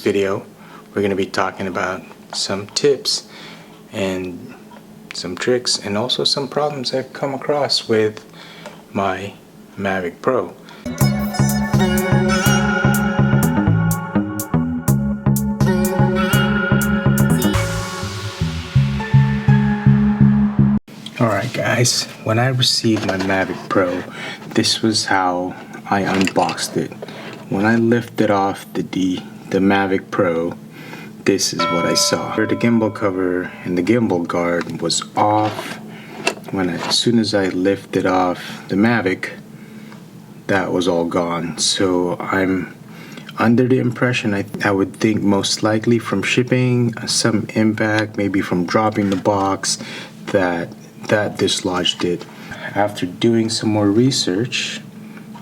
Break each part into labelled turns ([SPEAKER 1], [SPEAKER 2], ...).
[SPEAKER 1] video, we're going to be talking about some tips and some tricks and also some problems I've come across with my MAVIC Pro. Alright guys, when I received my MAVIC Pro, this was how I unboxed it. When I lifted off the MAVIC Pro, this is what I saw. The gimbal cover and the gimbal guard was off. As soon as I lifted off the MAVIC, that was all gone. So I'm under the impression, I would think most likely from shipping, some impact, maybe from dropping the box, that dislodged it. After doing some more research,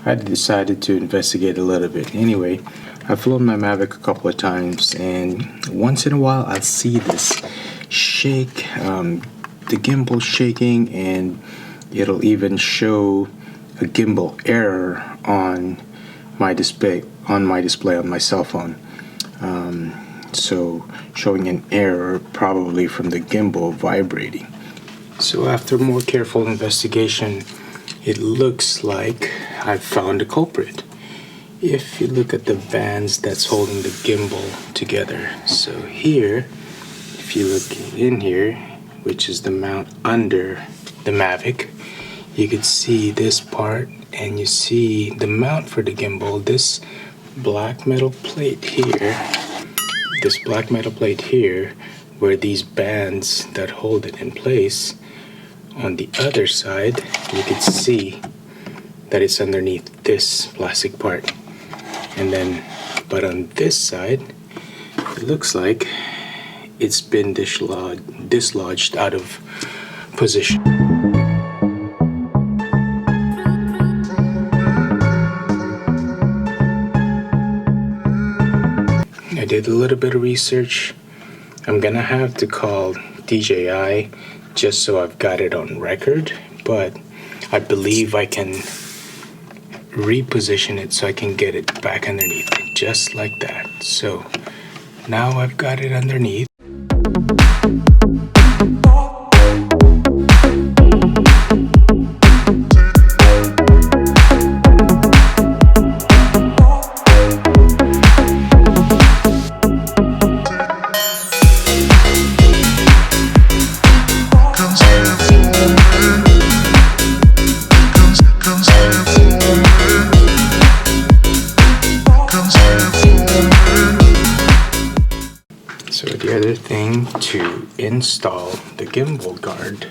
[SPEAKER 1] I decided to investigate a little bit. Anyway, I've flown my MAVIC a couple of times, and once in a while I'll see this shake, the gimbal shaking, and it'll even show a gimbal error on my display on my cell phone. So showing an error probably from the gimbal vibrating. So after more careful investigation, it looks like I've found a culprit. If you look at the bands that's holding the gimbal together, so here, if you look in here, which is the mount under the MAVIC, you could see this part, and you see the mount for the gimbal, this black metal plate here, where these bands that hold it in place. On the other side, you can see that it's underneath this plastic part. And then, but on this side, it looks like it's been dislodged out of position. I did a little bit of research. I'm gonna have to call DJI just so I've got it on record, but I believe I can reposition it so I can get it back underneath it, just like that. So now I've got it underneath. So the other thing to install the gimbal guard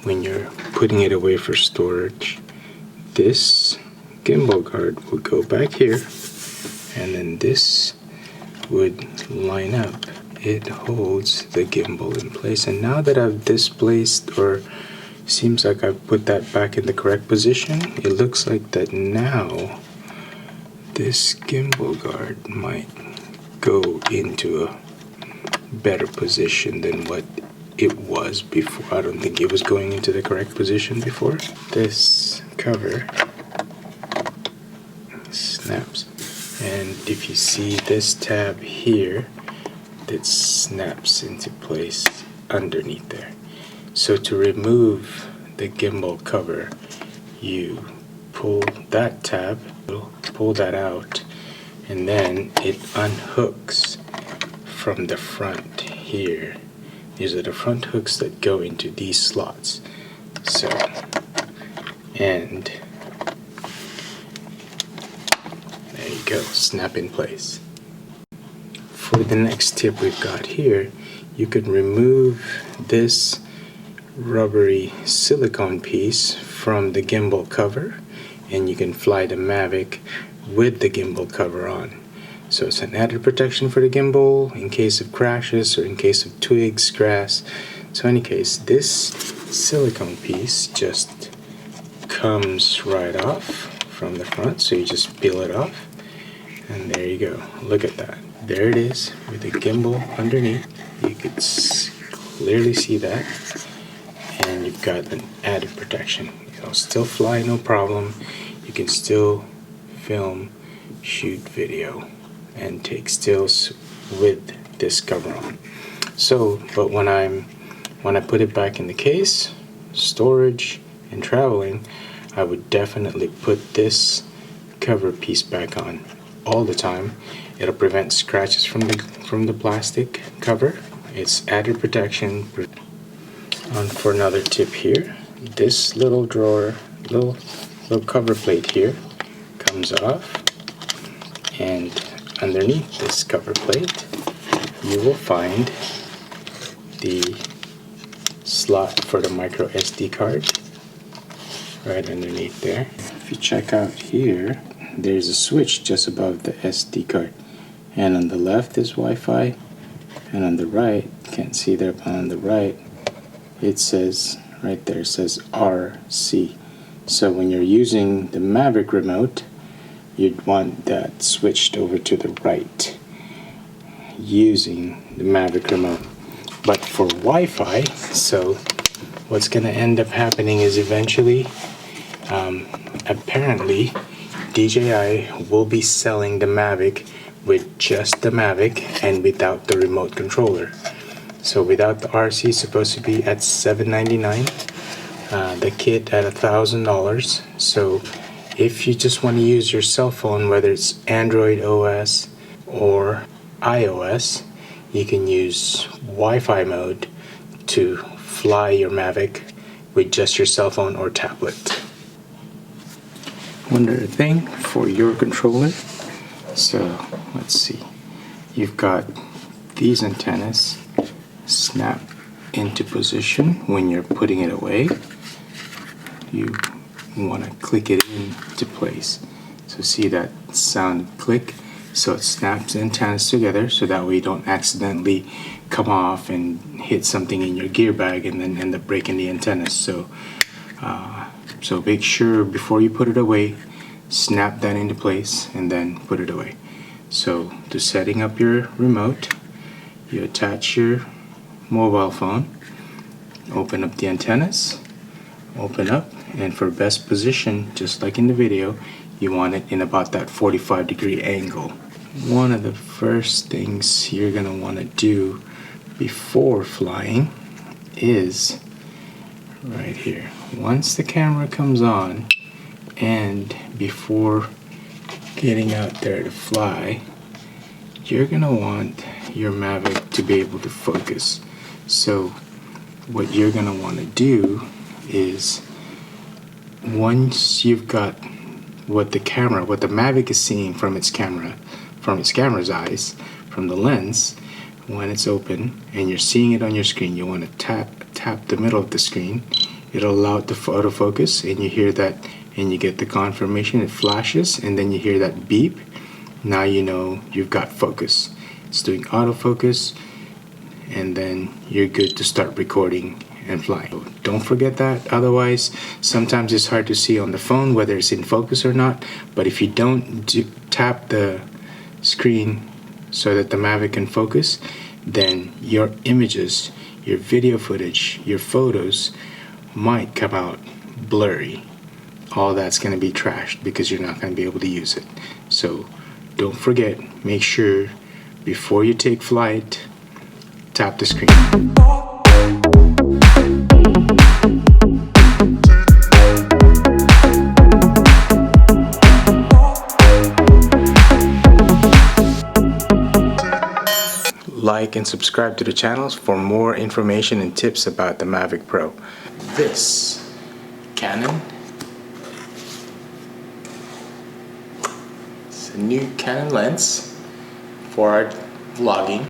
[SPEAKER 1] when you're putting it away for storage, this gimbal guard would go back here, and then this would line up. It holds the gimbal in place, and now that I've displaced, or seems like I've put that back in the correct position, it looks like that now this gimbal guard might go into a better position than what it was before. I don't think it was going into the correct position before. This cover snaps, and if you see this tab here, it snaps into place underneath there. So to remove the gimbal cover, you pull that tab, pull that out, and then it unhooks from the front here. These are the front hooks that go into these slots. So, and there you go, snap in place. For the next tip we've got here, you can remove this rubbery silicone piece from the gimbal cover, and you can fly the MAVIC with the gimbal cover on. So it's an added protection for the gimbal in case of crashes or in case of twigs, grass. So in any case, this silicone piece just comes right off from the front, so you just peel it off, and there you go. Look at that. There it is with the gimbal underneath. You could clearly see that, and you've got an added protection. It'll still fly, no problem. You can still film, shoot video, and take stills with this cover on. So, but when I put it back in the case, storage and traveling, I would definitely put this cover piece back on all the time. It'll prevent scratches from the plastic cover. It's added protection. For another tip here, this little drawer, little cover plate here comes off, and underneath this cover plate you will find the slot for the micro SD card right underneath there. If you check out here, there's a switch just above the SD card, and on the left is Wi-Fi, and on the right, can't see there, but on the right it says, right there, it says RC. So when you're using the Mavic remote, you'd want that switched over to the right using the Mavic remote. But for Wi-Fi, so what's going to end up happening is eventually, apparently, DJI will be selling the Mavic with just the Mavic and without the remote controller. So without the RC, it's supposed to be at $799. The kit at $1,000. So if you just want to use your cell phone, whether it's Android OS or iOS, you can use Wi-Fi mode to fly your Mavic with just your cell phone or tablet. One other thing for your controller, so let's see, you've got these antennas snap into position when you're putting it away. You want to click it into place. So see that sound click? So it snaps the antennas together, so that way you don't accidentally come off and hit something in your gear bag and then end up breaking the antennas. So make sure before you put it away, snap that into place and then put it away. So to setting up your remote, you attach your mobile phone, open up the antennas, open up, and for best position, just like in the video, you want it in about that 45-degree angle. One of the first things you're going to want to do before flying is right here. Once the camera comes on and before getting out there to fly, you're going to want your Mavic to be able to focus. So what you're going to want to do is, once you've got what the Mavic is seeing from its camera's eyes, from the lens, when it's open and you're seeing it on your screen, you want to tap the middle of the screen. It'll allow it to autofocus, and you hear that, and you get the confirmation. It flashes, and then you hear that beep. Now you know you've got focus. It's doing autofocus, and then you're good to start recording and flying. Don't forget that, otherwise sometimes it's hard to see on the phone whether it's in focus or not. But if you don't tap the screen so that the Mavic can focus, then your images, your video footage, your photos might come out blurry. All that's going to be trashed because you're not going to be able to use it. So don't forget, make sure before you take flight, tap the screen. Like and subscribe to the channels for more information and tips about the Mavic Pro. This Canon, it's a new Canon lens for our vlogging.